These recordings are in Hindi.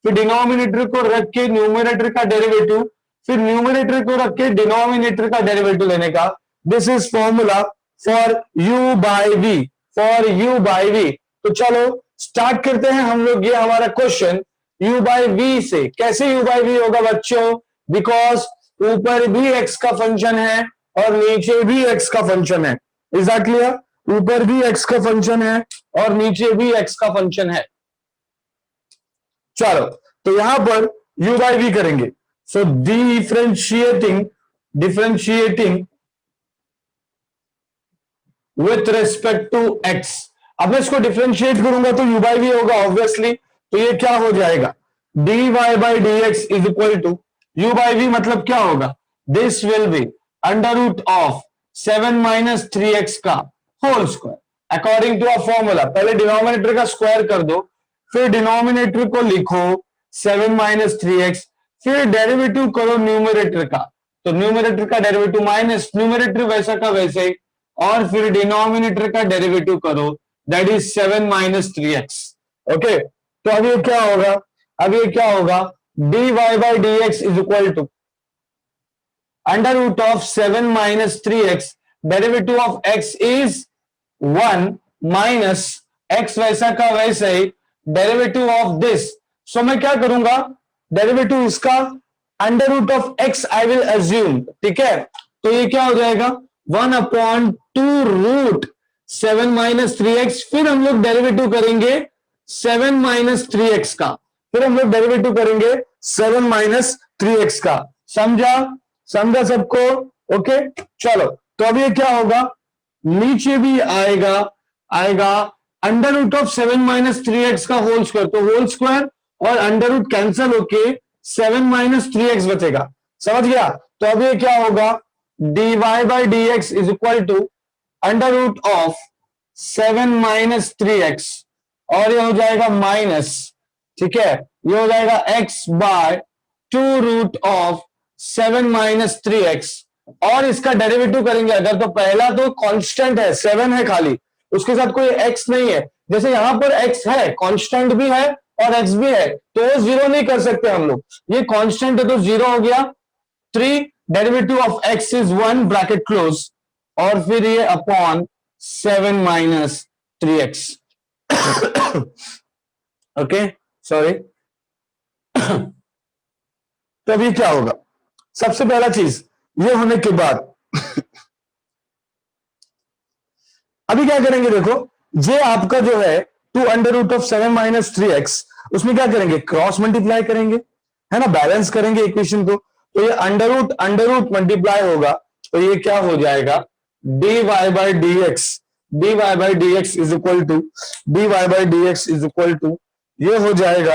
फिर डिनोमिनेटर को रख के न्यूमरेटर का डेरिवेटिव, फिर न्यूमरेटर को रख के डिनोमिनेटर का डेरिवेटिव लेने का। This is formula for u by v, for u by v। तो चलो स्टार्ट करते हैं हम लोग ये हमारा क्वेश्चन u बाय v से। कैसे u बाय v होगा बच्चों? बिकॉज ऊपर भी x का फंक्शन है और नीचे भी x का फंक्शन है। Is that clear? ऊपर भी x का फंक्शन है और नीचे भी x का फंक्शन है। चलो तो यहां पर u बाय v करेंगे। So differentiating with respect to x। अब मैं इसको डिफरेंशिएट करूंगा तो u बाय v होगा ऑब्वियसली। तो ये क्या हो जाएगा? dy by dx is equal to u by v मतलब क्या होगा? This will be under root of 7 minus 3x का whole square according to a formula. पहले डिनोमिनेटर का स्क्वायर कर दो, फिर डिनोमिनेटर को लिखो 7 माइनस 3x, फिर डेरिवेटिव करो न्यूमरेटर का। तो न्यूमरेटर का डेरिवेटिव माइनस न्यूमरेटर वैसा का वैसे, और फिर डिनोमिनेटर का डेरिवेटिव करो, that is 7 minus 3x। Okay, तो अब ये क्या होगा? अब ये क्या होगा? dy by dx is equal to under root of 7 minus 3x, derivative of x is 1 minus x वैसा का वैसे ही, डेरिवेटिव ऑफ दिस। सो मैं क्या करूंगा? डेरिवेटिव इसका under root of x I will assume. ठीक है, तो ये क्या हो जाएगा? 1/2 रूट 7 माइनस 3x। फिर हम लोग डेरिवेटिव करेंगे 7 माइनस 3x का, फिर हम लोग डेरिवेटिव करेंगे 7 माइनस 3x का। समझा? समझा सबको? ओके, चलो तो अब ये क्या होगा? नीचे भी आएगा under root of 7 minus 3x का होल स्क्वायर। तो होल स्क्वायर और अंडर रूट कैंसिल होके 7 माइनस 3x बचेगा। समझ गया? तो अब ये क्या होगा? dy by dx is equal to under root of 7 minus 3x, और ये हो जाएगा माइनस, ठीक है, ये हो जाएगा x by 2 root of 7 minus 3x, और इसका डेरिवेटिव करेंगे अगर तो पहला तो कांस्टेंट है 7 है खाली, उसके साथ कोई x नहीं है। जैसे यहां पर x है, कांस्टेंट भी है और x भी है, तो जीरो नहीं कर सकते हम लोग। ये कांस्टेंट है तो जीरो हो गया। 3 derivative of x is 1 bracket close, और फिर ये upon 7 minus 3x। Okay, sorry. तो अभी क्या होगा? सबसे पहला चीज ये होने के बाद अभी क्या करेंगे? देखो, ये आपका जो है 2 under root of 7 minus 3x, उसमें क्या करेंगे? क्रॉस मल्टीप्लाई करेंगे, है ना, बैलेंस करेंगे इक्वेशन को। तो ये अंडर रूट मल्टीप्लाई होगा, तो ये क्या हो जाएगा? dy by dx is equal to dy by dx is equal to, ये हो जाएगा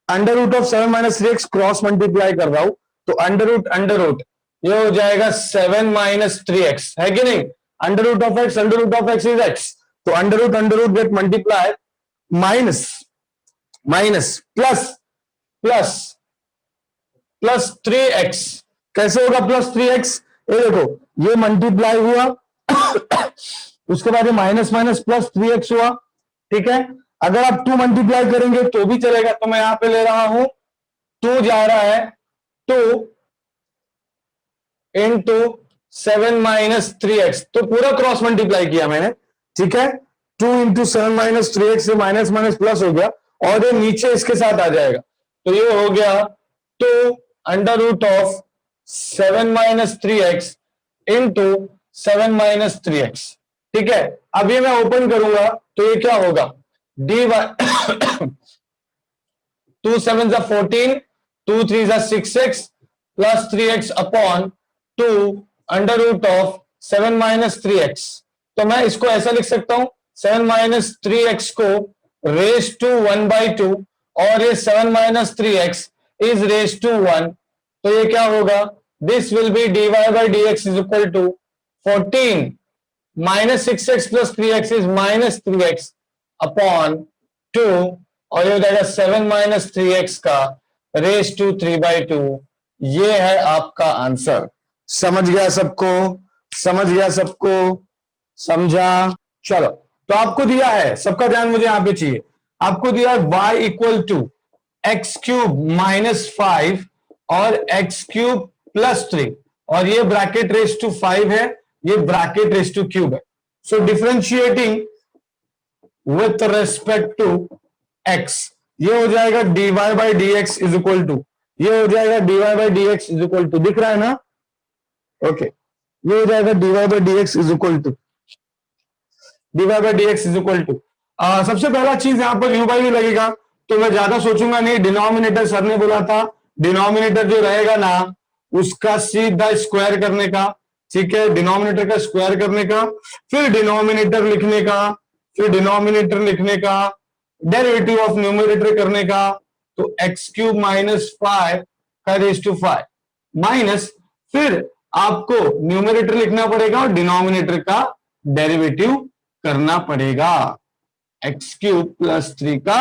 under root of 7 minus 3x, cross multiply कर रहा हूं तो अंडर रूट ये हो जाएगा 7 माइनस 3x, है कि नहीं? Under root of x is x, तो under root get multiply, minus plus 3x। कैसे होगा प्लस 3x? ये देखो, ये मल्टीप्लाई हुआ उसके बाद ये माइनस प्लस 3x हुआ। ठीक है, अगर आप 2 मल्टीप्लाई करेंगे तो भी चलेगा, तो मैं यहां पे ले रहा हूं 2 जा रहा है 2 इंटू 7 माइनस 3x, तो पूरा क्रॉस मल्टीप्लाई किया मैंने। ठीक है, 2 इंटू 7 माइनस 3x से माइनस प्लस हो गया, और ये नीचे इसके साथ आ जाएगा, तो ये हो गया 2 under root of 7 minus 3x into 7 minus 3x। ठीक है, अब ये मैं ओपन करूंगा तो ये क्या होगा? dy 2 7 14, 2 3 6x plus 3x upon 2 under root of 7 minus 3x। तो मैं इसको ऐसा लिख सकता हूं 7 माइनस 3x को रेज टू 1/2, और ये 7 minus 3x is raise to 1, तो ये क्या होगा? This will be dy by dx is equal to 14 minus 6x plus 3x is minus 3x upon 2, और ये हो जाएगा 7 माइनस 3x का रेज टू 3/2। ये है आपका आंसर। समझ गया सबको? समझा? चलो, तो आपको दिया है, सबका ध्यान मुझे यहां पे चाहिए, आपको दिया है y equal to x cube minus 5 और एक्स क्यूब प्लस 3, और ये ब्रैकेट रेस टू 5 है, ये ब्रैकेट रेस टू क्यूब है. So differentiating with respect to x, ये हो जाएगा dy by d x is equal to, ये हो जाएगा dy by d x is equal to, दिख रहा है ना? ओके, ये हो जाएगा dy by d x is equal to, dy by d x is equal to. सबसे पहला चीज यहां पर u बाई भी लगेगा, तो मैं ज्यादा सोचूंगा नहीं. डिनोमिनेटर सर ने बोला था, डिनोमिनेटर जो रहेगा ना उसका सीधा स्क्वायर करने का, ठीक है, डिनोमिनेटर का स्क्वायर करने का, फिर डिनोमिनेटर लिखने का, फिर डिनोमिनेटर लिखने का, डेरिवेटिव ऑफ न्यूमरेटर करने का. तो एक्स क्यूब माइनस 5 का रेस टू 5 माइनस, फिर आपको न्यूमरेटर लिखना पड़ेगा और डिनोमिनेटर का डेरिवेटिव करना पड़ेगा, एक्स क्यूब प्लस 3 का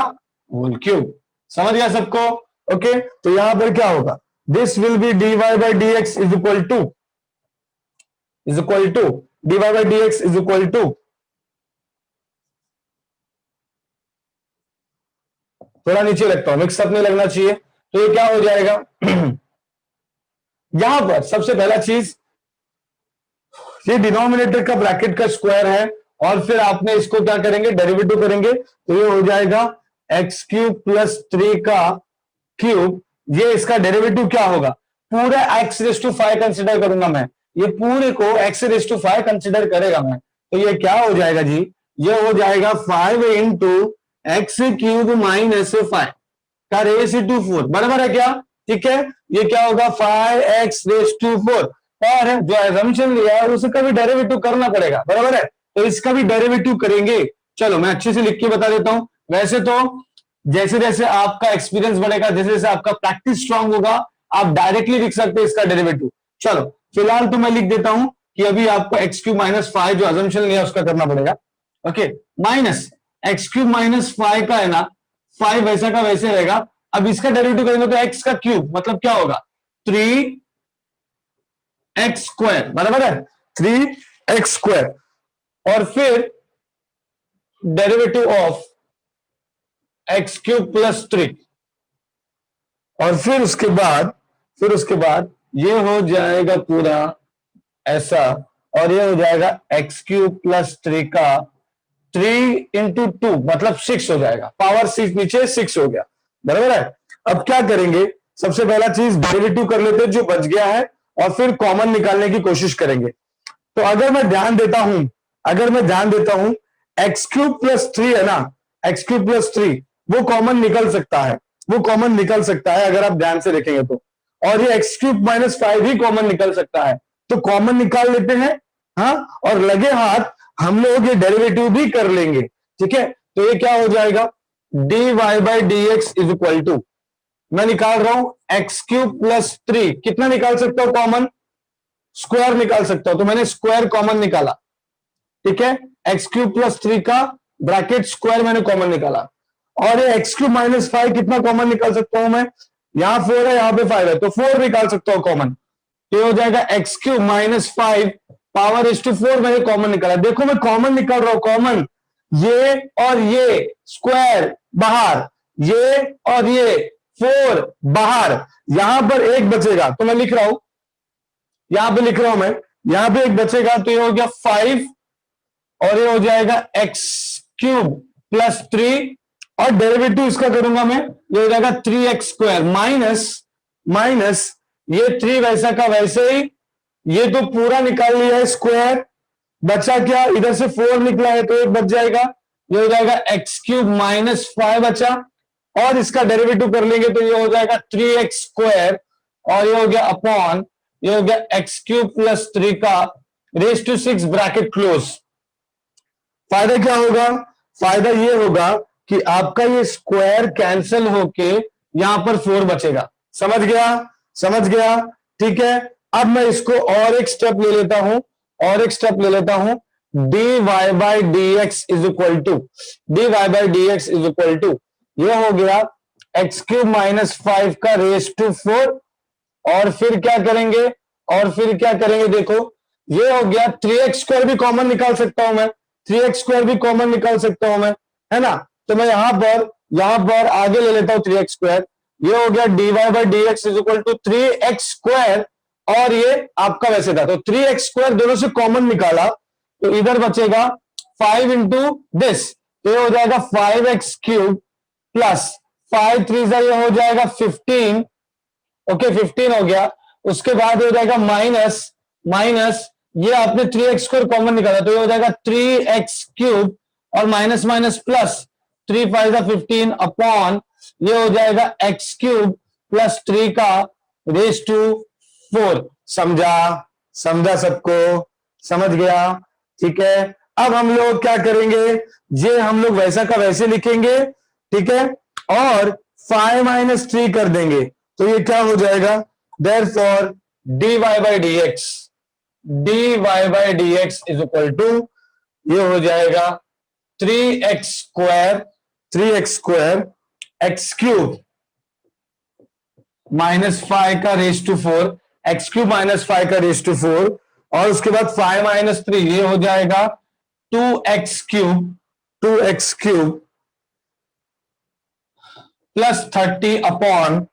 होल क्यूब. समझ गया सबको? ओके, तो यहां पर क्या होगा, this will be dy by d x is equal to dy by d x is equal to, थोड़ा नीचे लगता हूं, मिक्सअप नहीं लगना चाहिए. तो ये क्या हो जाएगा यहां पर सबसे पहला चीज, ये डिनोमिनेटर का ब्रैकेट का स्क्वायर है, और फिर आपने इसको क्या करेंगे, डेरिवेटिव करेंगे, तो ये हो जाएगा एक्स क्यूब प्लस 3 का क्यूब. ये इसका डेरिवेटिव क्या होगा, पूरा एक्स रेस टू 5 कंसिडर करूंगा मैं, ये पूरे को एक्स रेस टू 5 कंसिडर करेगा मैं, तो ये क्या हो जाएगा जी, ये हो जाएगा 5 इंटू एक्स क्यूब माइनस 5 का रेस टू 4, बराबर है क्या? ठीक है, ये क्या होगा 5x रेस टू 4, और जो assumption लिया है उसका भी डेरिवेटिव करना पड़ेगा, बराबर है, तो इसका भी डेरिवेटिव करेंगे. चलो मैं अच्छे से लिख के बता देता हूं. वैसे तो जैसे जैसे आपका एक्सपीरियंस बढ़ेगा, जैसे जैसे आपका प्रैक्टिस स्ट्रांग होगा, आप डायरेक्टली लिख सकते हैं इसका डेरिवेटिव. चलो फिलहाल तो मैं लिख देता हूं कि अभी आपको एक्स क्यूब माइनस 5 जो assumption लिया उसका करना पड़ेगा. Okay, minus x cube minus 5 का है ना, 5 वैसा का वैसे रहेगा. अब इसका डेरिवेटिव करेंगे तो एक्स का क्यूब मतलब क्या होगा, 3x स्क्वायर, बराबर है, 3x स्क्वायर, और फिर derivative of x cube plus 3, और फिर उसके बाद ये हो जाएगा पूरा ऐसा, और ये हो जाएगा एक्स क्यूब प्लस 3 का 3 इंटू 2 मतलब 6 हो जाएगा, पावर 6 नीचे 6 हो गया, बराबर है. अब क्या करेंगे, सबसे पहला चीज डेरिवेटिव कर लेते हैं जो बच गया है, और फिर कॉमन निकालने की कोशिश करेंगे. तो अगर मैं ध्यान देता हूं एक्स क्यूब प्लस 3 है ना, एक्स क्यूब प्लस 3 वो कॉमन निकल सकता है अगर आप ध्यान से देखेंगे तो, और ये एक्स क्यूब माइनस 5 भी कॉमन निकल सकता है, तो कॉमन निकाल लेते हैं. हाँ, और लगे हाथ हम लोग ये डेरिवेटिव भी कर लेंगे, ठीक है. तो ये क्या हो जाएगा, dy by d x is equal to, मैं निकाल रहा हूं एक्स क्यूब प्लस 3, कितना निकाल सकता हूं कॉमन, स्क्वायर निकाल सकता हूं, तो मैंने स्क्वायर कॉमन निकाला, ठीक है. एक्स क्यूब प्लस 3 का ब्रैकेट स्क्वायर मैंने कॉमन निकाला, और ये एक्स क्यूब माइनस 5 कितना कॉमन निकाल सकता हूं मैं, यहां 4 है यहां पे 5 है, तो 4 निकाल सकता हूं कॉमन, तो हो जाएगा x cube minus 5 power is to 4 मैंने कॉमन निकाला. देखो मैं कॉमन निकाल रहा हूं, कॉमन ये और ये स्क्वायर बाहर, ये और ये 4 बाहर, यहां पर एक बचेगा, तो मैं लिख रहा हूं, यहां पे लिख रहा हूं मैं, यहां पे एक बचेगा, तो ये हो गया 5, और ये हो जाएगा एक्स क्यूब प्लस 3, और डेरिवेटिव इसका करूंगा मैं, ये हो जाएगा 3x स्क्वायर माइनस ये 3 वैसा का वैसे ही, ये तो पूरा निकाल लिया है स्क्वायर, बचा क्या, इधर से 4 निकला है तो एक बच जाएगा, ये हो जाएगा एक्स क्यूब माइनस 5 बचा, और इसका डेरिवेटिव कर लेंगे तो ये हो जाएगा 3x स्क्वायर, और ये हो गया अपॉन, ये हो गया एक्स क्यूब प्लस 3 का रेस टू 6 ब्रैकेट क्लोज. फायदा क्या होगा, फायदा ये होगा कि आपका ये स्क्वायर कैंसिल होके यहां पर 4 बचेगा. समझ गया, ठीक है. अब मैं इसको और एक स्टेप ले लेता हूं, dy by d x is equal to, ये हो गया एक्स क्यूब माइनस 5 का रेस टू 4, और फिर क्या करेंगे, देखो ये हो गया 3x स्क्वायर भी कॉमन निकाल सकता हूं मैं, 3x स्क्वायर भी कॉमन निकाल सकता हूं मैं, है ना. तो मैं यहां पर आगे ले लेता हूं 3x स्क्वायर, ये हो गया dy by d x is equal to 3x², और ये आपका वैसे था, तो 3x² दोनों से कॉमन निकाला तो इधर बचेगा 5 इंटू दिस, तो ये हो जाएगा 5x³ प्लस 5 3 ये हो जाएगा 15, ओके 15 हो गया। उसके बाद हो जाएगा माइनस माइनस, ये आपने 3x² कॉमन निकाला तो ये हो जाएगा 3x³ और माइनस माइनस प्लस 3 5 15 अपॉन ये हो जाएगा x³ प्लस 3 का रेज टू 4। समझा? समझा सबको? समझ गया? ठीक है। अब हम लोग क्या करेंगे, ये हम लोग वैसा का वैसे लिखेंगे, ठीक है, और 5 - 3 कर देंगे तो ये क्या हो जाएगा, therefore dy by d x is equal to ये हो जाएगा 3x² x³ माइनस 5 का रेज टू 4, x³ माइनस 5 का रेज टू 4, और उसके बाद 5 - 3 ये हो जाएगा 2x³ plus 30 upon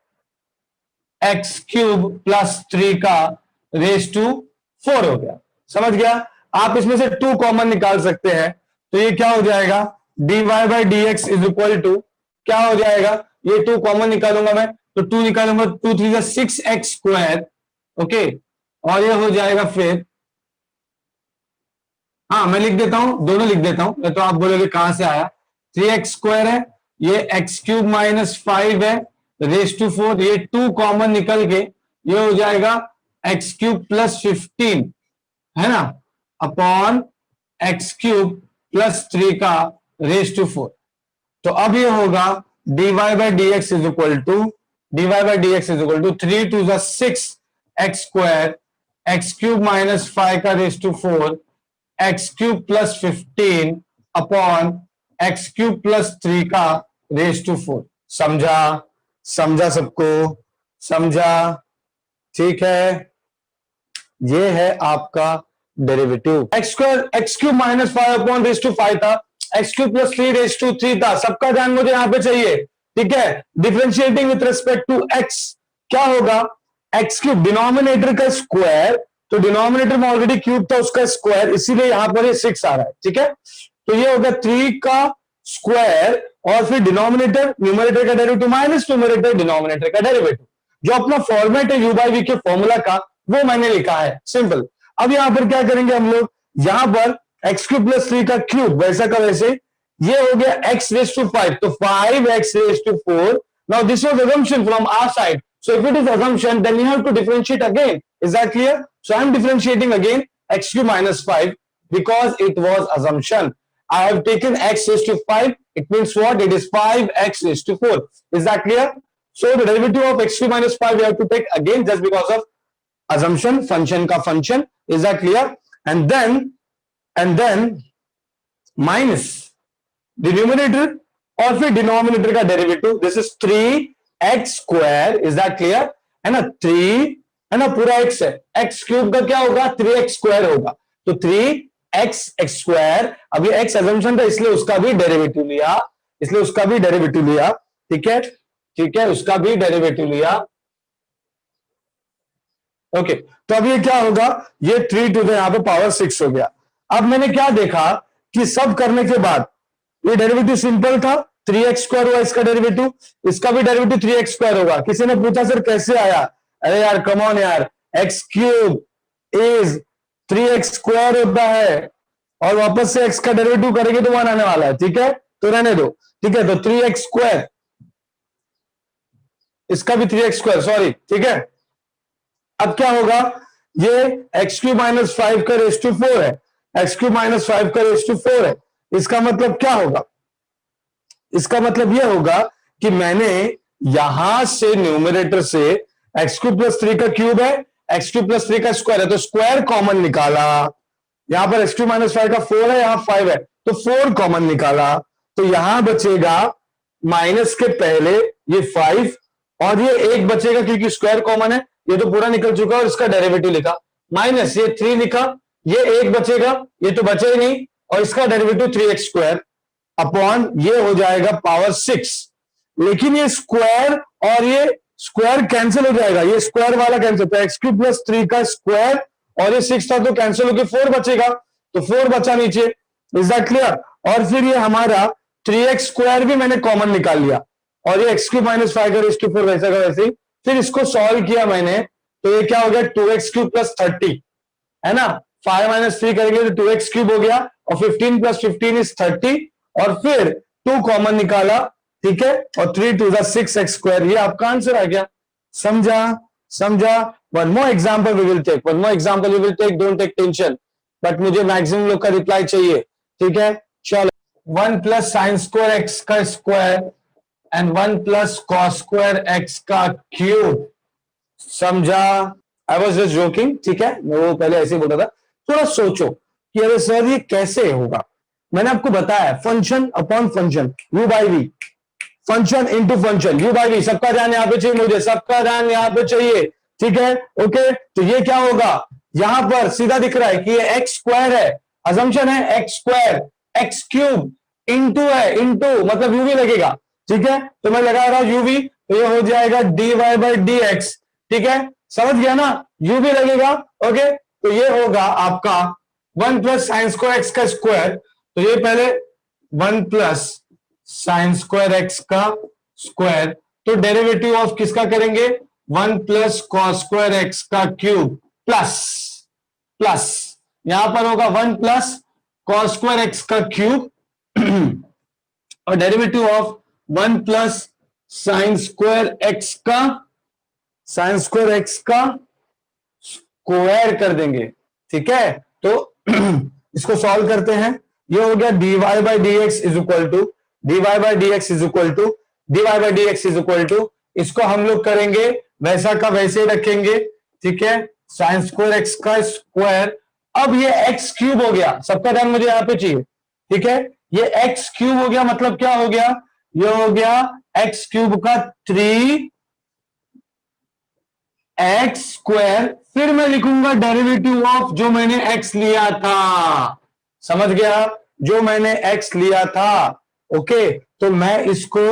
x³ plus 3 का रेज टू 4 हो गया। समझ गया? आप इसमें से 2 कॉमन निकाल सकते हैं, तो ये क्या हो जाएगा, dy by d x is equal to क्या हो जाएगा, ये 2 कॉमन निकालूंगा मैं, तो 2 निकालूंगा, 2 3 6x², ओके, और ये हो जाएगा फिर, हाँ मैं लिख देता हूं, दोनों लिख देता हूं, नहीं तो आप बोलोगे कहां से आया, 3x² है, ये x³ माइनस 5 है रेज टू 4, ये 2 कॉमन निकल के ये हो जाएगा x³ प्लस 15 है ना, अपॉन x³ प्लस 3 का रेज टू 4। तो अब ये होगा dy by d x is equal to 3 2 6x², x³ minus 5 का raise to 4, x³ plus 15 upon x³ plus 3 का रेज टू 4। समझा? समझा सबको? समझा? ठीक है, ये है आपका derivative. x³ minus 5 upon raise to 5 था, x³ प्लस 3 रेज टू 3 था, सबका ध्यान मुझे यहां पे चाहिए, ठीक है। Differentiating with respect to x क्या होगा, x³ डिनोमिनेटर का स्क्वायर, तो डिनोमिनेटर में ऑलरेडी क्यूब था उसका स्क्वायर, इसीलिए यहां पर ये 6 आ रहा है, ठीक है। तो ये होगा 3 का स्क्वायर और फिर डिनोमिनेटर न्यूमरेटर का डेरिवेटिव माइनस न्यूमरेटर डिनोमिनेटर का डेरिवेटिव, जो अपना फॉर्मेट है u बाई वी के फॉर्मूला का, वो मैंने लिखा है, सिंपल। अब यहां पर क्या करेंगे हम लोग, यहां पर x³ प्लस 3 का क्यूब वैसा का वैसे, ये हो गया x रेज टू 5, तो 5x raise to 4। Now this was assumption from our side, so if it is assumption then you have to differentiate again. Is that clear? So I am differentiating again x³ minus 5 because it was assumption. I have taken x raised to 5, it means what, it is 5x raised to 4. Is that clear? So the derivative of x³ minus 5 we have to take again just because of assumption, function का function. Is that clear? And then minus the numerator और फिर डिनोमिनेटर का derivative, this is 3x², is that clear, है ना, 3 है ना, पूरा x है, x³ का क्या होगा, 3x² होगा, तो 3x² अब ये x assumption था इसलिए उसका भी डेरिवेटिव लिया, ठीक है, ठीक है, उसका भी डेरिवेटिव लिया, ओके। तो अब ये क्या होगा, ये 3 टू द यहां पे पावर 6 हो गया। अब मैंने क्या देखा कि सब करने के बाद ये डेरिवेटिव सिंपल था, 3x² हुआ इसका डेरिवेटिव, इसका भी डेरिवेटिव 3x² होगा। किसी ने पूछा सर कैसे आया, अरे यार कम ऑन यार, x³ इज 3x² होता है और वापस से x का डेरिवेटिव करेंगे तो 1 आने वाला है, ठीक है, तो रहने दो, ठीक है, तो 3x², इसका भी 3x², सॉरी, ठीक है। अब क्या होगा, ये x³ माइनस 5 का रेज टू 4 है, x³ माइनस 5 का रेज टू 4 है, इसका मतलब क्या होगा, इसका मतलब यह होगा कि मैंने यहां से न्यूमरेटर से x³ प्लस 3 का क्यूब है, x³ प्लस 3 का स्क्वायर है, तो स्क्वायर कॉमन निकाला, यहां पर x³ माइनस 5 का 4 है, यहां 5 है, तो 4 कॉमन निकाला, तो यहां बचेगा माइनस के पहले ये 5 और ये 1 बचेगा क्योंकि स्क्वायर कॉमन है, ये तो पूरा निकल चुका और इसका डेरिवेटिव लिखा, माइनस ये 3 लिखा, ये 1 बचेगा, ये तो बचे ही नहीं, और इसका डेरिवेटिव 3x² अपॉन ये हो जाएगा पावर 6, लेकिन ये स्क्वायर और ये स्क्वायर कैंसिल हो जाएगा, ये स्क्वायर वाला कैंसिल, तो एक्स क्यूब प्लस 3 का स्क्वायर और ये 6 था तो कैंसिल होकर 4 बचेगा, तो 4 बचा नीचे। Is that clear? और फिर ये हमारा 3x स्क्वायर भी मैंने कॉमन निकाल लिया और ये एक्स क्यूब माइनस 5 का रेज़ टू 4 वैसा का वैसे ही। फिर इसको सॉल्व किया मैंने तो ये क्या हो गया 2x क्यूब प्लस 30 है ना, 5 माइनस 3 करेंगे तो 2x क्यूब हो गया और 15 प्लस 15 इज 30 और फिर 2 कॉमन निकाला, ठीक है, और 3 टू द 6x स्क्वायर, ये आपका आंसर आ गया। समझा? समझा? One more example we will take, one more example we will take, don't take tension, but मुझे मैक्सिमम लोग का रिप्लाई चाहिए, ठीक है? चलो, 1 प्लस साइन स्क्वायर एक्स का square and 1 plus cos square x का क्यूब। समझा? आई वॉज जस्ट जोकिंग, ठीक है, मैं वो पहले ऐसे ही बोल रहा था। थोड़ा सोचो कि अरे सर ये कैसे होगा। मैंने आपको बताया function upon function, u by v, function into function, u by v. सबका ध्यान यहाँ पे चाहिए, मुझे सबका ध्यान यहाँ पे चाहिए, ठीक है? ओके, तो ये क्या होगा, यहां पर सीधा दिख रहा है कि ये एक्स स्क्वायर है, अजम्पशन है x square, x cube into है, इंटू मतलब यूवी लगेगा, ठीक है? तो मैं लगा रहा हूं यूवी, तो ये हो जाएगा d y by d x, ठीक है? समझ गया ना, यूवी लगेगा। ओके, तो ये होगा आपका 1 प्लस साइन स्क्वायर एक्स का स्क्वायर, तो ये पहले 1 प्लस साइन स्क्वायर एक्स का स्क्वायर, तो डेरिवेटिव ऑफ किसका करेंगे 1 प्लस कॉस स्क्वायर एक्स का क्यूब प्लस प्लस यहां पर होगा 1 प्लस कॉस स्क्वायर एक्स का क्यूब और derivative of 1 plus sine square x का स्क्वायर कर देंगे, ठीक है? तो इसको सॉल्व करते हैं, ये हो गया dy by d x is equal to dy by d x is equal to dy by d x is equal to, इसको हम लोग करेंगे वैसा का वैसे ही रखेंगे, ठीक है? साइन स्क्वायर एक्स का स्क्वायर, अब ये एक्स क्यूब हो गया, सबका ध्यान मुझे यहां पे चाहिए, ठीक है? ये एक्स क्यूब हो गया मतलब क्या हो गया, ये हो गया एक्स क्यूब का 3 एक्स स्क्वायर, फिर मैं लिखूंगा डेरिवेटिव ऑफ जो मैंने एक्स लिया था, समझ गया, जो मैंने एक्स लिया था। ओके, तो मैं इसको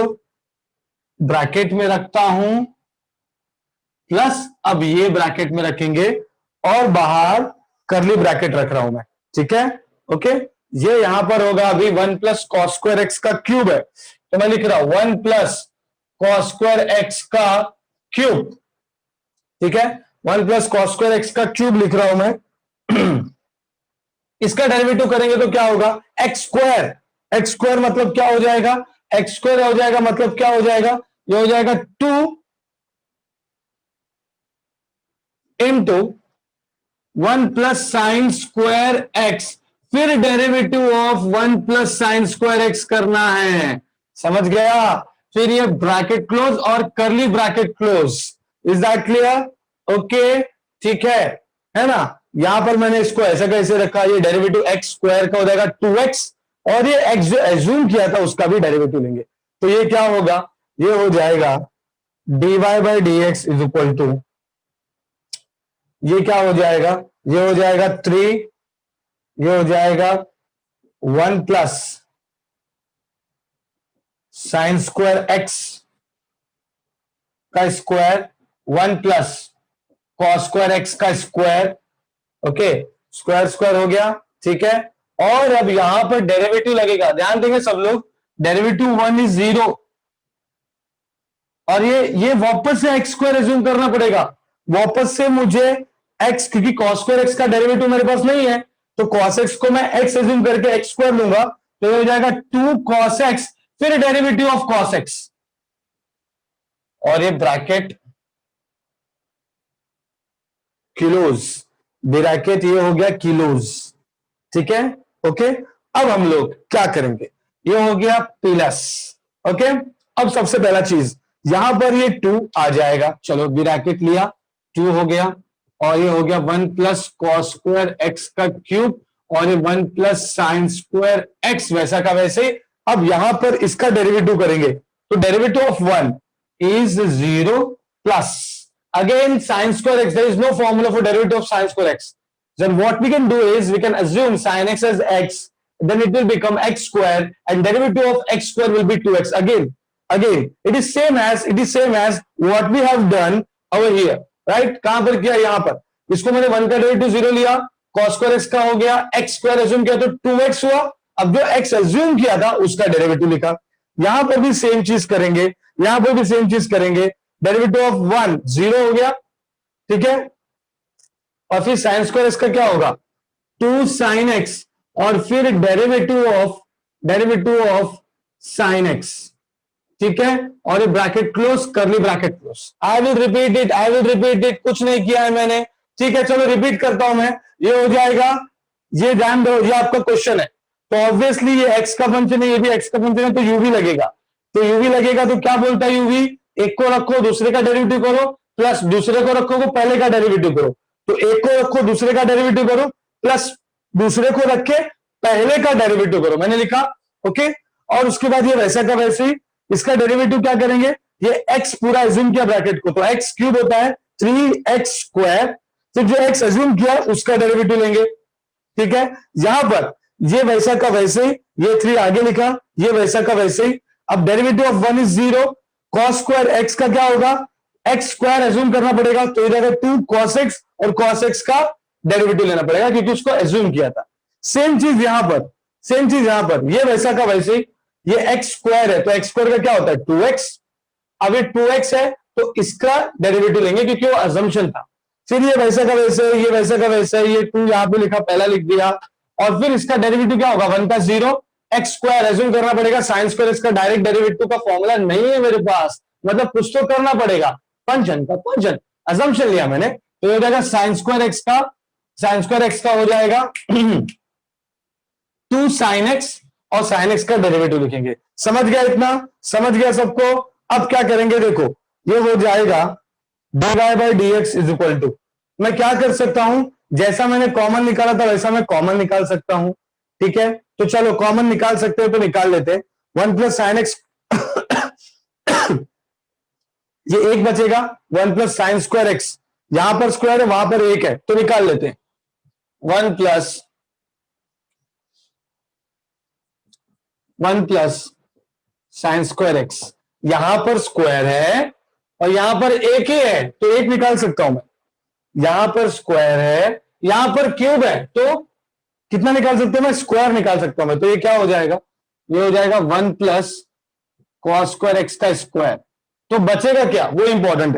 ब्रैकेट में रखता हूं प्लस, अब ये ब्रैकेट में रखेंगे और बाहर करली ब्रैकेट रख रहा हूं मैं, ठीक है? ओके, ये यहां पर होगा अभी 1 प्लस कॉस स्क्वायर एक्स का क्यूब है, तो मैं लिख रहा हूं 1 प्लस कॉस स्क्वायर एक्स का क्यूब, ठीक है? 1 प्लस कॉस स्क्वायर एक्स का क्यूब लिख रहा हूं मैं इसका डेरिवेटिव करेंगे तो क्या होगा एक्स स्क्वायर, एक्स स्क्वायर मतलब क्या हो जाएगा, एक्स स्क्वायर हो जाएगा मतलब क्या हो जाएगा, ये हो जाएगा 2 into 1 plus sine square x, फिर derivative of 1 plus sine square x करना है, समझ गया? फिर ये ब्रैकेट क्लोज और करली bracket close, is that clear? Okay, ठीक है ना? यहां पर मैंने इसको ऐसा कैसे रखा, ये डेरिवेटिव एक्स स्क्वायर का हो जाएगा 2x और ये एक्स जो एज्यूम किया था उसका भी डेरिवेटिव लेंगे, तो ये क्या होगा, ये हो जाएगा dy by d x is equal to, ये क्या हो जाएगा, ये हो जाएगा 3, ये हो जाएगा 1 प्लस साइन स्क्वायर एक्स का square 1 plus cos square x का स्क्वायर, ओके, स्क्वायर स्क्वायर हो गया, ठीक है? और अब यहां पर डेरिवेटिव लगेगा, ध्यान देंगे सब लोग, डेरिवेटिव 1 इज 0 और ये वापस से एक्स स्क्वायर एज्यूम करना पड़ेगा, वापस से मुझे एक्स, क्योंकि कॉस स्क्वायर एक्स का डेरिवेटिव मेरे पास नहीं है, तो कॉस एक्स को मैं एक्स एज्यूम करके एक्स स्क्वायर लूंगा, तो ये हो जाएगा 2 कॉस एक्स, फिर डेरिवेटिव ऑफ कॉस एक्स और ये ब्रैकेट किलोज, ब्रैकेट ये हो गया किलोज, ठीक है? ओके, अब हम लोग क्या करेंगे, ये हो गया प्लस, ओके? अब सबसे पहला चीज यहां पर ये 2 आ जाएगा, चलो ब्रैकेट लिया, 2 हो गया और ये हो गया 1 प्लस कॉस स्क्वायर एक्स का क्यूब और ये 1 प्लस साइन स्क्वायर एक्स वैसा का वैसे। अब यहां पर इसका डेरिवेटिव करेंगे, तो derivative of 1 is 0 plus again sin square x, there is no formula for derivative of sin square x, then what we can do is we can assume sin x as x, then it will become x square and derivative of x square will be 2x, again again it is same as what we have done over here, right? कहां पर किया, यहां पर इसको मैंने 1 का डेरिवेटिव 0 लिया, cos स्क्वायर एक्स का हो गया, x स्क्वायर एज्यूम किया तो 2x हुआ, अब जो x एज्यूम किया था उसका डेरिवेटिव लिखा। यहां पर भी सेम चीज करेंगे, यहां पर भी सेम चीज करेंगे, डेरिवेटिव ऑफ 1 0 हो गया, ठीक है, और फिर साइन स्क्वायर एक्स का क्या होगा 2 साइन एक्स, और फिर डेरिवेटिव ऑफ साइन एक्स, ठीक है, और ये ब्रैकेट क्लोज, करली bracket close. I will repeat it, कुछ नहीं किया है मैंने, ठीक है, चलो रिपीट करता हूं मैं, ये हो जाएगा, ये ध्यान दो, ये आपका क्वेश्चन है, तो ऑब्वियसली ये एक्स का फंक्शन है, ये भी एक्स का फंक्शन है, तो यूवी लगेगा, तो क्या बोलता है यूवी, एक को रखो दूसरे का डेरिवेटिव करो, प्लस दूसरे को रखो को पहले का डेरिवेटिव करो, तो एक को रखो दूसरे का डेरिवेटिव करो, प्लस दूसरे को रखे पहले का डेरिवेटिव करो, मैंने लिखा, ओके। और उसके बाद ये वैसा का वैसे ही इसका डेरिवेटिव क्या करेंगे, ये x पूरा एज्यूम किया ब्रैकेट को, तो x क्यूब होता है 3x स्क्वायर, फिर जो x एज्यूम किया उसका डेरिवेटिव लेंगे, ठीक है। यहां पर ये वैसा का वैसे ही, ये 3 आगे लिखा, ये वैसा का वैसे ही, अब derivative of 1 is 0, cos square x का क्या होगा, x स्क्वायर एज्यूम करना पड़ेगा, तो इधर 2 cos x, और cos x का डेरिवेटिव लेना पड़ेगा क्योंकि उसको एज्यूम किया था। सेम चीज यहां पर, ये वैसा का वैसे ही, ये एक्स स्क्वायर है तो एक्स स्क्वायर का क्या होता है 2x, अब ये 2x है तो इसका डेरिवेटिव लेंगे क्योंकि वो अजम्पशन था। फिर ये वैसा का वैसे, ये वैसा का वैसे, ये 2 यहां पे लिखा, पहला लिख दिया, और फिर इसका डेरिवेटिव क्या होगा 1 का 0, एक्स स्क्वायर एज्यूम करना पड़ेगा, साइन स्क्वायर इसका डायरेक्ट डेरिवेटिव का फॉर्मूला नहीं है मेरे पास, मतलब कुछ तो करना पड़ेगा, फंक्शन का फंक्शन अजम्पशन लिया मैंने, तो ये हो जाएगा साइन स्क्वायर एक्स का हो जाएगा 2 साइन एक्स, और साइन एक्स का डेरिवेटिव लिखेंगे। समझ गया, इतना समझ गया सबको। अब क्या करेंगे, देखो ये हो जाएगा dy by d x is equal to, मैं क्या कर सकता हूं, जैसा मैंने कॉमन निकाला था वैसा मैं कॉमन निकाल सकता हूं, ठीक है, तो चलो कॉमन निकाल सकते हो तो निकाल लेते हैं, 1 प्लस साइन एक्स ये 1 बचेगा, 1 प्लस साइन स्क्वायर एक्स, यहां पर स्क्वायर है वहां पर 1 है तो निकाल लेते हैं, 1 प्लस साइन स्क्वायर एक्स, यहां पर स्क्वायर है और यहां पर 1 ही है तो 1 निकाल सकता हूं मैं, यहां पर स्क्वायर है यहां पर क्यूब है तो कितना निकाल सकते हैं, मैं स्क्वायर निकाल सकता हूं मैं, तो ये क्या हो जाएगा, ये हो जाएगा 1 प्लस कॉस स्क्वायर एक्स का स्क्वायर, तो बचेगा क्या वो इंपॉर्टेंट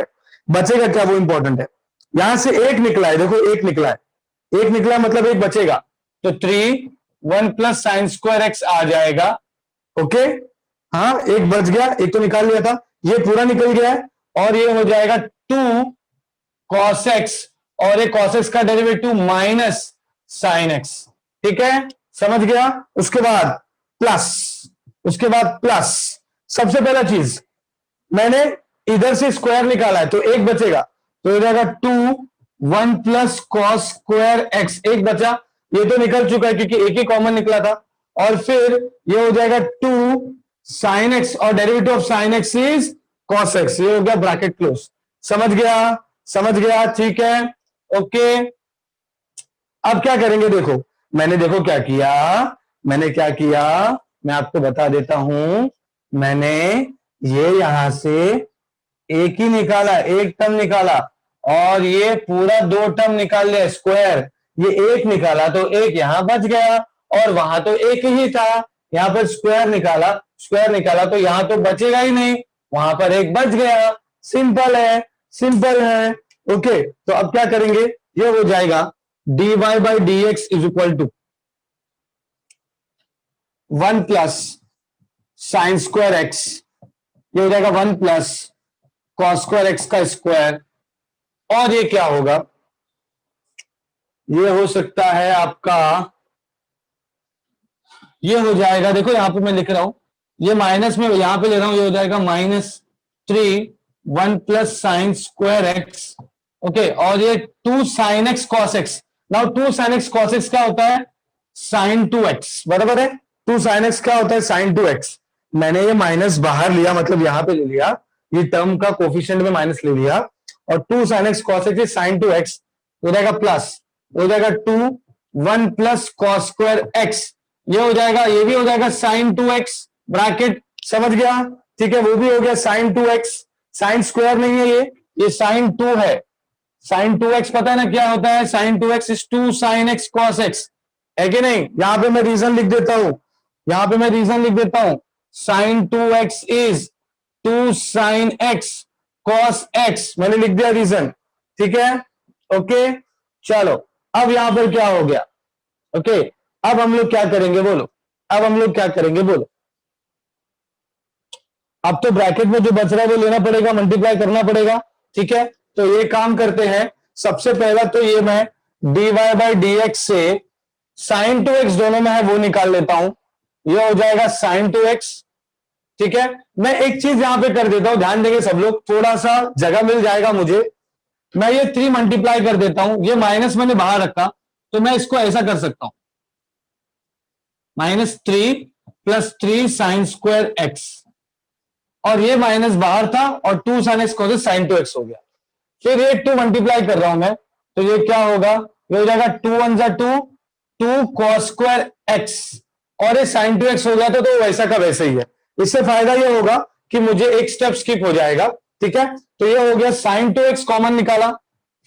है, यहां से 1 निकला है, देखो 1 निकला है, 1 निकला है मतलब 1 बचेगा, तो 1 प्लस साइन स्क्वायर एक्स आ जाएगा, ओके, हाँ 1 बच गया, 1 तो निकाल लिया था, ये पूरा निकल गया है, और ये हो जाएगा 2 cos x, और ये cos x का डेरिवेटिव माइनस साइन x, ठीक है, समझ गया। उसके बाद प्लस, सबसे पहला चीज मैंने इधर से स्क्वायर निकाला है तो 1 बचेगा, तो हो जाएगा 1 प्लस कॉस स्क्वायर एक्स, 1 बचा, ये तो निकल चुका है क्योंकि 1 ही कॉमन निकला था, और फिर ये हो जाएगा 2 साइन एक्स, और derivative of sine x is cos x, ये हो गया ब्रैकेट क्लोज, समझ गया, ठीक है, ओके। अब क्या करेंगे, देखो मैंने क्या किया, मैं आपको बता देता हूं, मैंने ये यहां से 1 ही निकाला, 1 टर्म निकाला, और ये पूरा 2 टर्म निकाल लिया स्क्वायर, ये 1 निकाला तो 1 यहां बच गया, और वहां तो 1 ही था, यहां पर स्क्वायर निकाला तो यहां तो बचेगा ही नहीं, वहां पर 1 बच गया, सिंपल है, ओके। तो अब क्या करेंगे, ये हो जाएगा dy by d x is equal to 1 plus sine square x, ये हो जाएगा 1 प्लस कॉस स्क्वायर एक्स का स्क्वायर, और ये क्या होगा, ये हो सकता है आपका, ये हो जाएगा, देखो यहां पे मैं लिख रहा हूं, ये माइनस में यहां पे ले रहा हूं, ये हो जाएगा -3 1 plus sine square x, okay, और ये 2 sine x cos x, now 2 sine x cos x क्या होता है साइन 2x, बराबर है, 2 साइन एक्स क्या होता है साइन 2x, मैंने ये माइनस बाहर लिया, मतलब यहां पे ले लिया, ये टर्म का कोफिशिएंट में माइनस ले लिया, और 2 sine x cos x sine 2x हो जाएगा प्लस, हो जाएगा 1 प्लस कॉस स्क्वायर एक्स, ये हो जाएगा, ये भी हो जाएगा साइन 2x, ब्रैकेट, समझ गया, ठीक है, वो भी हो गया साइन 2x, साइन स्क्वायर नहीं है ये साइन 2 है, साइन 2x पता है ना क्या होता है, sine 2x is 2 sine x cos x, है कि नहीं। यहां पे मैं रीजन लिख देता हूं, यहां पे मैं रीजन लिख देता हूं, sine 2x is 2 sine x cos x, मैंने लिख दिया रीजन, ठीक है। ओके चलो, अब यहां पर क्या हो गया, ओके अब हम लोग क्या करेंगे बोलो, अब हम लोग क्या करेंगे बोलो, अब तो ब्रैकेट में जो बच रहा है वो लेना पड़ेगा, मल्टीप्लाई करना पड़ेगा, ठीक है। तो ये काम करते हैं, सबसे पहला तो ये मैं dy बाई डी एक्स से साइन 2x दोनों में है वो निकाल लेता हूं, ये हो जाएगा साइन 2x, ठीक है। मैं एक चीज यहां पे कर देता हूं, ध्यान देंगे सब लोग, थोड़ा सा जगह मिल जाएगा मुझे, मैं ये 3 मल्टीप्लाई कर देता हूं, ये माइनस मैंने बाहर रखा तो मैं इसको ऐसा कर सकता हूं, -3 + 3 साइन स्क्वायर x, और ये माइनस बाहर था और 2 साइन एक्स को साइन 2x हो गया, फिर ये 2 मल्टीप्लाई कर रहा हूं मैं, तो ये क्या होगा, ये हो जाएगा 2 × 1 = 2 cos स्क्वायर x, और ये साइन 2x हो गया तो वैसा का वैसे ही है। इससे फायदा ये होगा कि मुझे एक स्टेप स्किप हो जाएगा, ठीक है। तो ये हो गया साइन 2x कॉमन निकाला,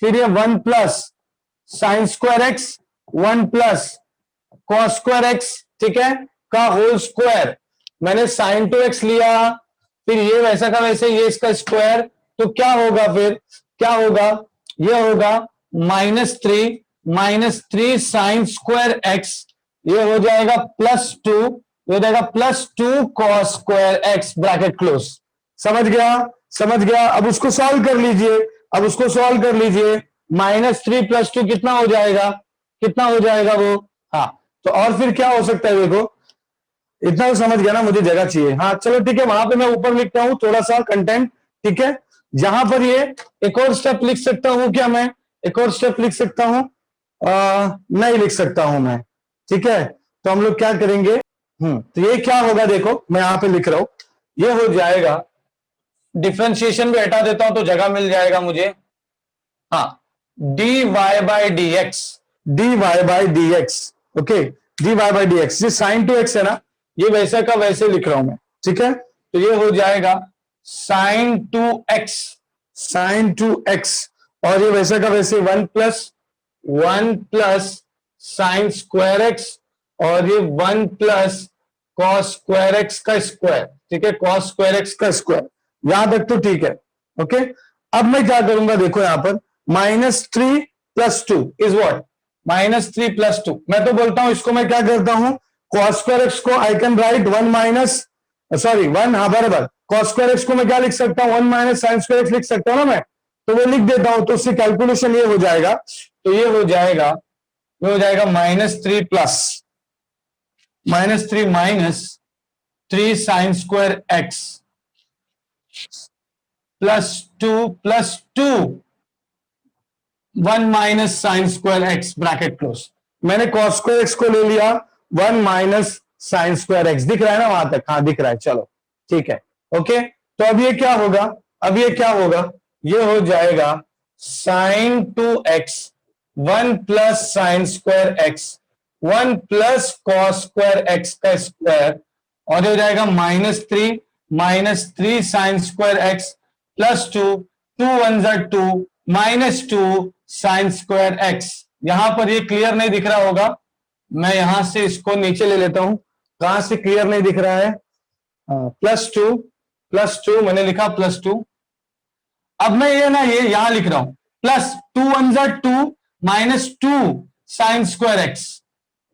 फिर ये 1 + sine square x 1 + cos square x, ठीक है, का होल स्क्वायर, मैंने साइन 2x लिया, फिर ये वैसा का वैसे ये इसका स्क्वायर, तो क्या होगा, फिर क्या होगा, ये होगा -3 साइन स्क्वायर x, ये हो जाएगा +2, ये हो जाएगा +2 cos square x, bracket close. समझ गया, समझ गया। अब उसको सॉल्व कर लीजिए, अब उसको सॉल्व कर लीजिए, -3 + 2 कितना हो जाएगा, कितना हो जाएगा वो, हाँ तो और फिर क्या हो सकता है, देखो इतना तो समझ गया ना, मुझे जगह चाहिए, हाँ चलो ठीक है, वहां पे मैं ऊपर लिखता हूं थोड़ा सा कंटेंट, ठीक है। जहां पर ये एक और स्टेप लिख सकता हूं क्या, मैं एक और स्टेप लिख सकता हूं, नहीं लिख सकता हूं मैं, ठीक है। तो हम लोग क्या करेंगे, तो ये क्या होगा, देखो मैं यहां पे लिख रहा हूं, ये हो जाएगा, डिफरेंशिएशन भी हटा देता हूं तो जगह मिल जाएगा मुझे, हाँ dy by d x, dy by d x, okay dy by d x, ये साइन 2x है ना, ये वैसे का वैसे लिख रहा हूं मैं, ठीक है। तो ये हो जाएगा साइन 2x, साइन 2x, और ये वैसे का वैसे 1 + साइन स्क्वायर x, और ये 1 + cos स्क्वायर x का स्क्वायर, ठीक है, cos स्क्वायर x का स्क्वायर, यहां तक तो ठीक है, ओके। अब मैं क्या करूंगा, देखो यहां पर -3 + 2 इज व्हाट, -3 + 2, मैं तो बोलता हूं इसको मैं क्या करता हूं, cos स्क्वायर x को आई कैन राइट 1 हाँ बराबर, cos स्क्वायर x को मैं क्या लिख सकता हूं, 1 - साइन स्क्वायर x लिख सकता हूं ना मैं, तो वो लिख देता हूं, तो उससे कैलकुलेशन ये हो जाएगा, तो ये हो जाएगा, ये हो जाएगा -3 -3 sine square x +2 1 - sine square x, bracket close. मैंने cos स्क्वायर x को ले लिया, 1 - साइन स्क्वायर x, दिख रहा है ना वहां तक, हाँ दिख रहा है, चलो ठीक है, ओके। तो अब ये क्या होगा, अब ये क्या होगा, ये हो जाएगा sine 2x 1 + sine square x 1 + cos square x का स्क्वायर, और हो जाएगा -3 sine square x +2 2 1 = 2 -2 sine square x। यहां पर ये क्लियर नहीं दिख रहा होगा, मैं यहां से इसको नीचे ले लेता हूं, कहां से क्लियर नहीं दिख रहा है, +2 मैंने लिखा +2, अब मैं ये ना ये यहां लिख रहा हूं +2 1 = 2 -2 साइन स्क्वायर x,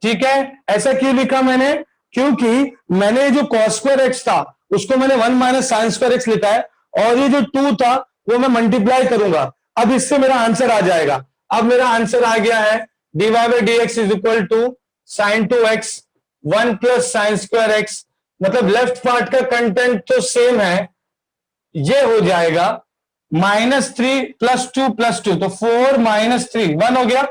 ठीक है। ऐसा क्यों लिखा मैंने, क्योंकि मैंने जो cos स्क्वायर x था उसको मैंने 1 - साइन स्क्वायर x लिखा है, और ये जो 2 था वो मैं मल्टीप्लाई करूंगा, अब इससे मेरा आंसर आ जाएगा। अब मेरा आंसर आ गया है dy by d x is equal to sine 2x 1 + sine square x, मतलब लेफ्ट पार्ट का कंटेंट तो सेम है, ये हो जाएगा -3 + 2 + 2, तो 4 - 3 1 हो गया,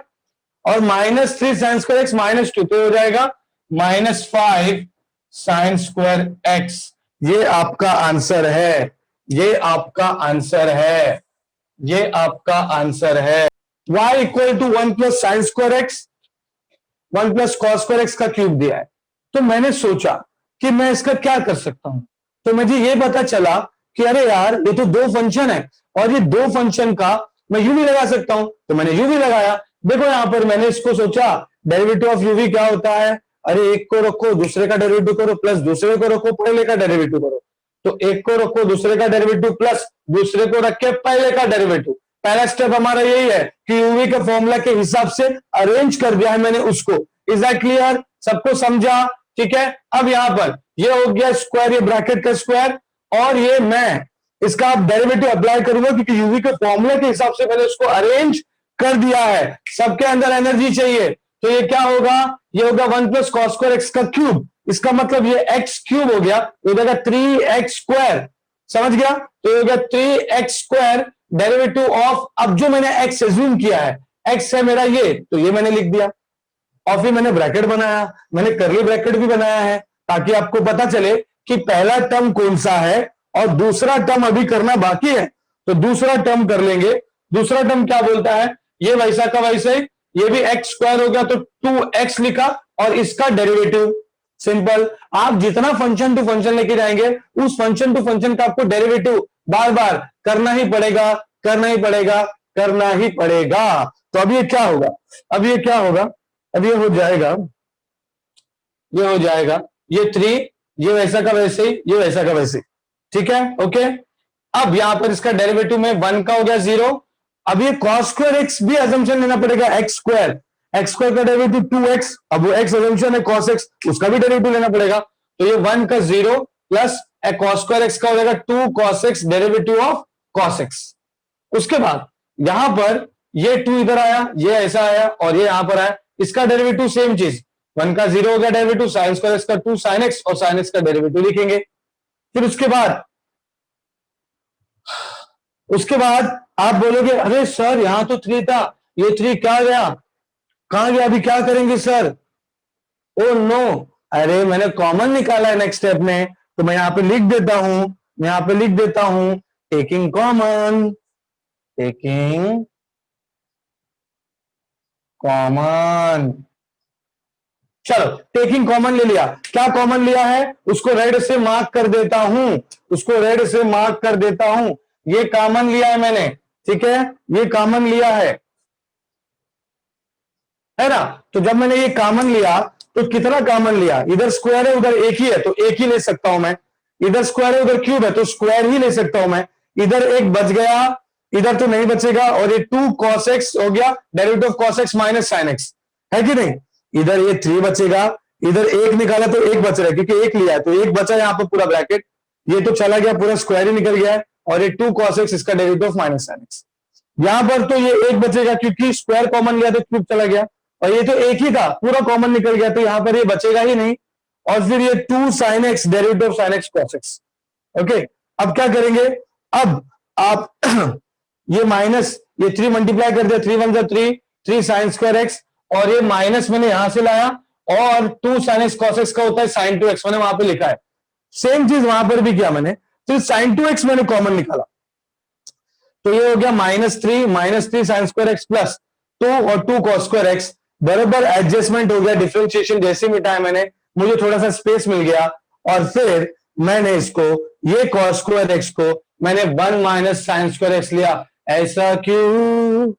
और -3 साइन स्क्वायर x -2, तो हो जाएगा -5 साइन स्क्वायर x। ये आपका आंसर है, ये आपका आंसर है, ये आपका आंसर है। y = 1 + sine square x 1 + cos square x का क्यूब दिया है, तो मैंने सोचा कि मैं इसका क्या कर सकता हूं, तो मुझे ये पता चला कि अरे यार ये तो दो फंक्शन है और ये दो फंक्शन का मैं यू भी लगा सकता हूं, तो मैंने यू भी लगाया। देखो यहां पर मैंने इसको सोचा डेरिवेटिव ऑफ यू भी क्या होता है, अरे एक को रखो दूसरे का डेरिवेटिव करो प्लस दूसरे को रखो पहले का डेरिवेटिव करो, तो एक को रखो दूसरे का डेरिवेटिव प्लस दूसरे को रख के पहले का डेरिवेटिव। पहला स्टेप हमारा यही है कि यूवी के फॉर्मूला के हिसाब से अरेंज कर दिया है मैंने उसको। Is that clear? सबको समझा? ठीक है। अब यहां पर ये हो गया स्क्वायर, ये ब्रैकेट का स्क्वायर, और ये मैं इसका डेरिवेटिव अप्लाई करूंगा क्योंकि यूवी के फॉर्मूले के हिसाब से मैंने उसको अरेंज कर दिया है। सबके अंदर एनर्जी चाहिए, तो ये क्या होगा, ये होगा 1 प्लस कॉस स्क्वायर एक्स का क्यूब। इसका मतलब ये एक्स क्यूब हो गया, ये हो जाएगा 3x स्क्वायर। समझ गया? तो ये हो गया 3x स्क्वायर डेरिवेटिव ऑफ, अब जो मैंने x एज्यूम किया है, x है मेरा ये, तो ये मैंने लिख दिया और फिर मैंने ब्रैकेट बनाया, मैंने कर्ली ब्रैकेट भी बनाया है ताकि आपको पता चले कि पहला टर्म कौन सा है और दूसरा टर्म अभी करना बाकी है। तो दूसरा टर्म कर लेंगे। दूसरा टर्म क्या बोलता है, ये वैसा का वैसे, ये भी एक्स स्क्वायर हो गया तो 2x लिखा और इसका डेरिवेटिव। सिंपल। आप जितना फंक्शन टू फंक्शन लेके जाएंगे उस फंक्शन टू फंक्शन का आपको डेरिवेटिव बार बार करना ही पड़ेगा, करना ही पड़ेगा, करना ही पड़ेगा। तो अब ये क्या होगा, अब ये क्या होगा, अब ये हो जाएगा, ये हो जाएगा ये 3, ये वैसा का वैसे ही, ये वैसा का वैसे। ठीक है, ओके। अब यहां पर इसका डेरिवेटिव में 1 का हो गया 0। अब ये कॉस स्क्वायर एक्स भी अजम्पशन लेना पड़ेगा, एक्स स्क्वायर, एक्स स्क्वायर का डेरिवेटिव 2x, अब वो x अजम्पशन है cos x, उसका भी डेरिवेटिव लेना पड़ेगा। तो ये 1 का 0 प्लस cos स्क्वायर एक्स का हो जाएगा 2 cos x derivative of cos x। उसके बाद यहां पर ये 2 इधर आया, ये ऐसा आया और ये यहां पर आया, इसका डेरिवेटिव सेम चीज, 1 का 0 हो गया डेरिवेटिव sin स्क्वायर एक्स का 2 sin x और sin x का डेरिवेटिव लिखेंगे। फिर उसके बाद आप बोलोगे अरे सर यहां तो 3 था, ये 3 क्या गया, कहां गया, अभी क्या करेंगे सर? ओ नो, अरे मैंने कॉमन निकाला है नेक्स्ट स्टेप में, तो मैं यहां पे लिख देता हूं, मैं यहां पे लिख देता हूं टेकिंग कॉमन, टेकिंग कॉमन। चलो टेकिंग कॉमन ले लिया, क्या कॉमन लिया है उसको रेड से मार्क कर देता हूं, उसको रेड से मार्क कर देता हूं, ये कॉमन लिया है मैंने, ठीक है, ये कॉमन लिया है ना। तो जब मैंने ये कॉमन लिया तो कितना कॉमन लिया, इधर स्क्वायर है उधर एक ही है तो एक ही ले सकता हूं मैं, इधर स्क्वायर है उधर क्यूब है तो स्क्वायर ही ले सकता हूं मैं, इधर एक बच गया, इधर तो नहीं बचेगा, और ये 2 cos x हो गया derivative of cos x minus sin x, है कि नहीं। इधर ये 3 बचेगा, इधर एक निकाला तो एक बच रहा है क्योंकि एक लिया है तो एक बचा यहाँ पर पूरा ब्रैकेट, ये तो चला गया पूरा स्क्वायर ही निकल गया है, और ये 2 cos x इसका derivative of minus sin x। यहां पर तो ये एक बचेगा क्योंकि स्क्वायर कॉमन लिया तो क्यूब चला गया, और ये तो एक ही था पूरा कॉमन निकल गया तो यहां पर ये बचेगा ही नहीं, और फिर ये 2 sin x derivative of sin x cos x। Okay, अब क्या करेंगे, अब आप ये माइनस, ये 3 मल्टीप्लाई कर दिया, 3 1 जा 3, 3 sin स्क्वायर एक्स, और ये माइनस मैंने यहां से लाया, और 2 sin x cos x का होता है sin 2x, मैंने वहां पे लिखा है, सेम चीज वहां पर भी किया मैंने, फिर sin 2x मैंने कॉमन निकाला, तो ये हो गया -3 sin स्क्वायर एक्स प्लस 2 और 2 cos स्क्वायर एक्स, बराबर एडजस्टमेंट हो गया, डिफरेंशिएशन जैसे मिटाया मैंने, मुझे थोड़ा सा स्पेस मिल गया, और फिर मैंने इसको, ये cos स्क्वायर एक्स को मैंने 1 माइनस sin स्क्वायर एक्स लिया। ऐसा क्यों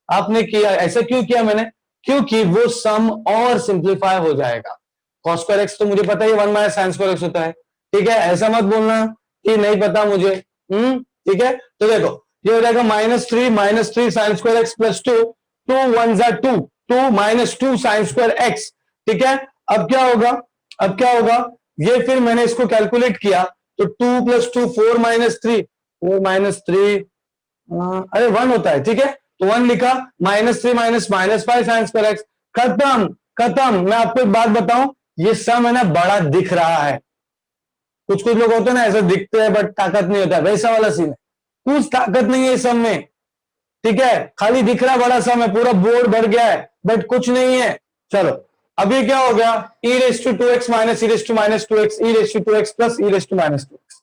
आपने किया, ऐसा क्यों किया मैंने, क्योंकि वो सम और सिंप्लीफाई हो जाएगा। cos स्क्वायर एक्स तो मुझे पता है 1 माइनस sin स्क्वायर एक्स होता है, ठीक है, ऐसा मत बोलना कि नहीं पता मुझे, ठीक है। तो देखो ये हो जाएगा -3 sin स्क्वायर एक्स प्लस 2, 2 1 जा 2, 2 माइनस 2 sin स्क्वायर एक्स, ठीक है। अब क्या होगा, अब क्या होगा, ये फिर मैंने इसको कैलकुलेट किया तो 2 प्लस 2 4 माइनस 3, 4 माइनस 3 अरे 1 होता है, ठीक है, तो 1 लिखा, -3 माइनस -5 sin स्क्वायर एक्स, खत्म खत्म। मैं आपको एक बात बताऊं, ये सम है ना बड़ा दिख रहा है, कुछ कुछ लोग होते हैं ना ऐसा दिखते हैं बट ताकत नहीं होता, वैसा वाला सीन है, कुछ ताकत नहीं है इस सम में, ठीक है, खाली दिख रहा बड़ा सम है, पूरा बोर्ड भर गया है बट कुछ नहीं है। चलो अभी क्या हो गया, e raise to 2x minus e raise to minus 2x, e raise to 2x plus e raise to minus 2x,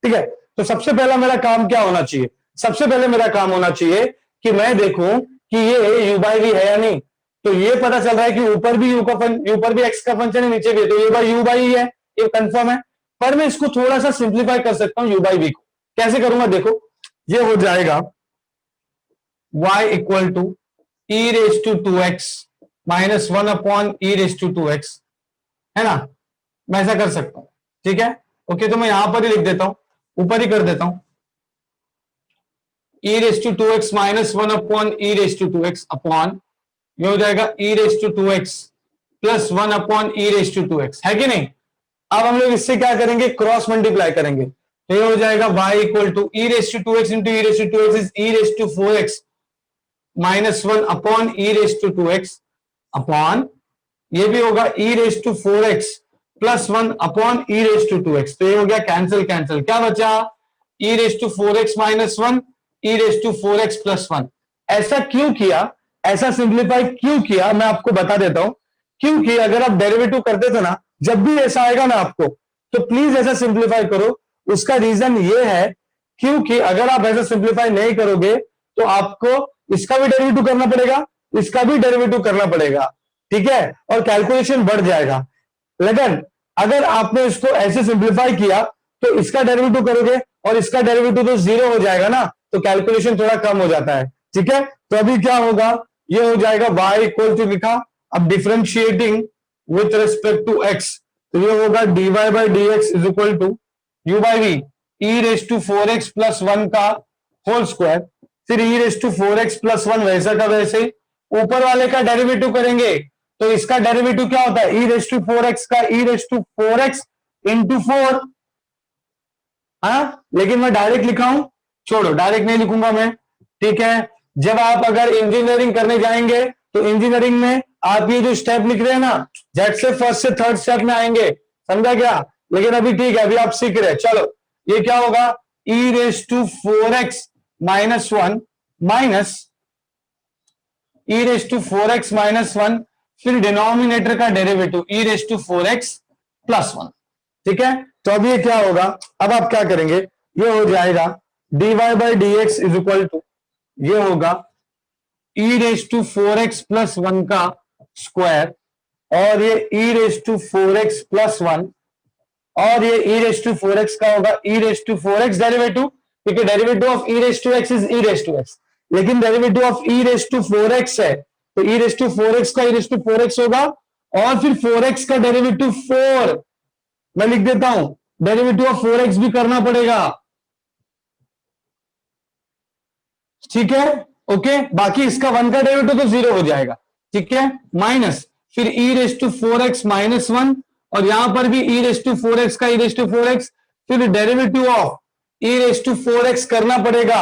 ठीक है। तो सबसे पहला मेरा काम क्या होना चाहिए, सबसे पहले मेरा काम होना चाहिए कि मैं देखूं कि ये u बाई v है या नहीं। तो ये पता चल रहा है कि ऊपर भी u का ऊपर भी x का फंक्शन है, नीचे भी है, तो ये बाई u बाई है, ये कंफर्म है। पर मैं इसको थोड़ा सा सिंप्लीफाई कर सकता हूं u बाई वी को। कैसे करूंगा देखो, ये हो जाएगा y equal to e raise to two x minus one upon e raise to two x, है ना, मैं ऐसा कर सकता हूं, ठीक है। ओके, तो मैं यहां पर ही लिख देता हूं, ऊपर ही कर देता हूं, e raise to two x minus one upon e raise to two x upon, ये हो जाएगा e raise to two x plus one upon e raise to two x, है कि नहीं। अब हम लोग इससे क्या करेंगे, क्रॉस मल्टीप्लाई करेंगे, तो ये हो जाएगा y equal to e raise to two x into e raise to two x is e raise to four x minus one upon e raise to two x upon, ये भी होगा e raise to four x plus one upon e raise to two x, तो ये हो गया कैंसिल कैंसिल, क्या बचा, e raise to four x minus one e raise to four x plus one. ऐसा क्यों किया, ऐसा सिंप्लीफाई क्यों किया, मैं आपको बता देता हूं। क्योंकि अगर आप डेरिवेटिव करते थे ना, जब भी ऐसा आएगा ना आपको, तो प्लीज ऐसा सिंप्लीफाई करो। उसका रीजन ये है क्योंकि अगर आप ऐसा सिंप्लीफाई नहीं करोगे तो आपको इसका भी डेरिवेटिव करना पड़ेगा, इसका भी डेरिवेटिव करना पड़ेगा, ठीक है, और कैलकुलेशन बढ़ जाएगा। लेकिन अगर आपने इसको ऐसे सिंप्लीफाई किया तो इसका डेरिवेटिव करोगे और इसका डेरिवेटिव तो जीरो हो जाएगा ना, तो कैलकुलेशन थोड़ा कम हो जाता है, ठीक है। तो अभी क्या होगा, ये हो जाएगा y इक्वल टू लिखा, अब differentiating with respect to x, तो ये होगा dy by d x is equal to u by v e raise to four x plus one का होल स्क्वायर, फिर e raise to four x plus one वैसा का वैसे ही, ऊपर वाले का डेरिवेटिव करेंगे तो इसका डेरिवेटिव क्या होता है, e raise to four x का e raise to four x into four, हाँ, लेकिन मैं डायरेक्ट लिखा हूं, छोड़ो डायरेक्ट नहीं लिखूंगा मैं, ठीक है। जब आप अगर इंजीनियरिंग करने जाएंगे तो इंजीनियरिंग में आप ये जो स्टेप लिख रहे हैं ना, जेड से फर्स्ट से थर्ड स्टेप में आएंगे, समझा क्या, लेकिन अभी ठीक है, अभी आप सीख रहे हैं। चलो ये क्या होगा, e raise to four x minus one minus e raise to four x minus one, फिर डिनोमिनेटर का derivative e raise to four x plus one, ठीक है। तो अब ये क्या होगा, अब आप क्या करेंगे, ये हो जाएगा dy by d x is equal to, ये होगा e raise to four x plus one का स्क्वायर, और ये e raise to four x plus one, और ये e raise to four x का होगा e raise to four x derivative, ठीक है, derivative of e raise to x is e raise to x, लेकिन derivative of e raise to four x है, तो e raise to four x का e raise to four x होगा, और फिर फोर एक्स का डेरिवेटिव फोर, मैं लिख देता हूं, डेरिवेटिव ऑफ फोर एक्स भी करना पड़ेगा, ठीक है, ओके। बाकी इसका वन का डेरिवेटिव तो जीरो हो जाएगा, ठीक है, माइनस फिर e raise to four x minus one, और यहां पर भी e raise to four x का e raise to four x, फिर derivative of e raise to four x करना पड़ेगा,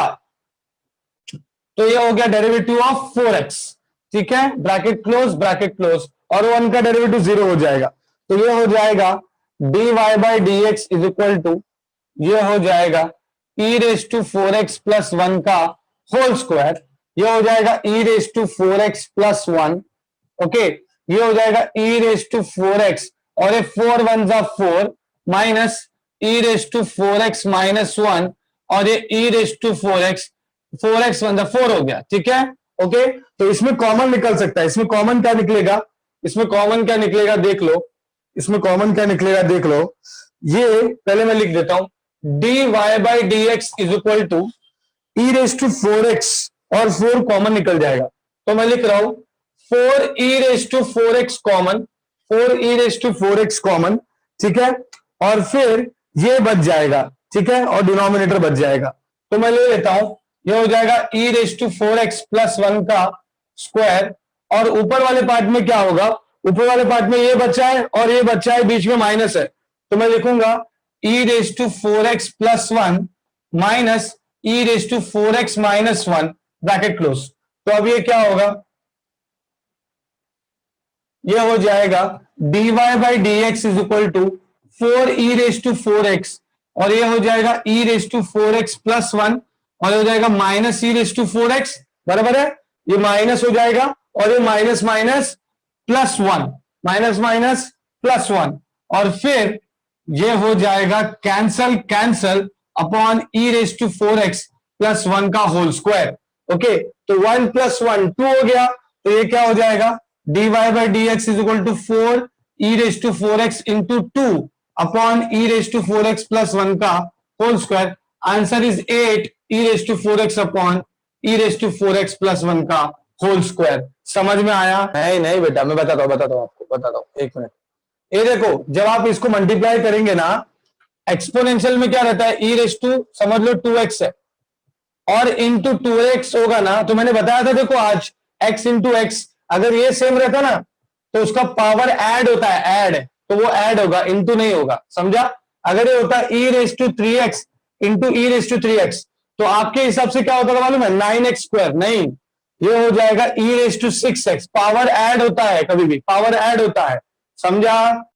तो ये हो गया डेरिवेटिव ऑफ फोर एक्स, ठीक है, ब्रैकेट क्लोज, और वन का डेरिवेटिव जीरो हो जाएगा, तो ये हो जाएगा dy by d x is equal to, ये हो जाएगा e raise to four x plus one का होल स्क्वायर, ये हो जाएगा e raise to four x plus one, okay, ये हो जाएगा e raise to four x, और ये फोर वन जा four, minus e raise to four x minus one, और ये e raise to four x one जा फोर हो गया, ठीक है, ओके। तो इसमें कॉमन निकल सकता है, इसमें कॉमन क्या निकलेगा, इसमें कॉमन क्या निकलेगा देख लो, इसमें कॉमन क्या निकलेगा देख लो, ये पहले मैं लिख देता हूं, dy by d x is equal to e raise to four x, और फोर कॉमन निकल जाएगा, तो मैं लिख रहा हूं four e raise to four x common, four e raise to four x common, ठीक है, और फिर ये बच जाएगा, ठीक है, और डिनोमिनेटर बच जाएगा, तो मैं ले लेता हूं, ये हो जाएगा e raise to four x plus one का स्क्वायर, और ऊपर वाले पार्ट में क्या होगा, ऊपर वाले पार्ट में ये बच्चा है और ये बच्चा है, बीच में माइनस है, तो मैं लिखूंगा e raise to four x plus one minus e raise to four x minus one, bracket close. तो अब ये क्या होगा, ये हो जाएगा dy by d x is equal to four e raise to four x, और ये हो जाएगा e raise to four x plus one, और हो जाएगा minus e raise to four x, बराबर है, ये माइनस हो जाएगा, और ये minus minus plus one, minus minus plus one, और फिर ये हो जाएगा cancel cancel upon e raise to four x plus one का होल स्क्वायर, ओके। तो वन प्लस वन टू हो गया, तो ये क्या हो जाएगा dy by d x is equal to four e raise to four x into two, upon e raise to 4x plus 1 का whole square. Answer is 8 e raise to 4x upon e raise to 4x plus 1 का होल स्क्वायर। समझ में आया? नहीं नहीं बेटा, मैं बताता हूं आपको, बताता हूं, एक मिनट। ये देखो, जब आप इसको मल्टीप्लाई करेंगे ना, एक्सपोनेंशियल में क्या रहता है, ई रेस टू समझ लो 2x है और इंटू 2x होगा ना, तो मैंने बताया था देखो आज x इंटू एक्स, अगर ये सेम रहता ना तो उसका पावर ऐड होता है, ऐड, तो वो ऐड होगा, इंटू नहीं होगा, समझा? अगर ये होता e raise to 3x into e raise to 3x, तो आपके हिसाब से क्या होता था मालूम है, 9x स्क्वायर, नहीं, ये हो जाएगा e raise to 6x। Power add होता है, कभी भी पावर ऐड होता है, समझा?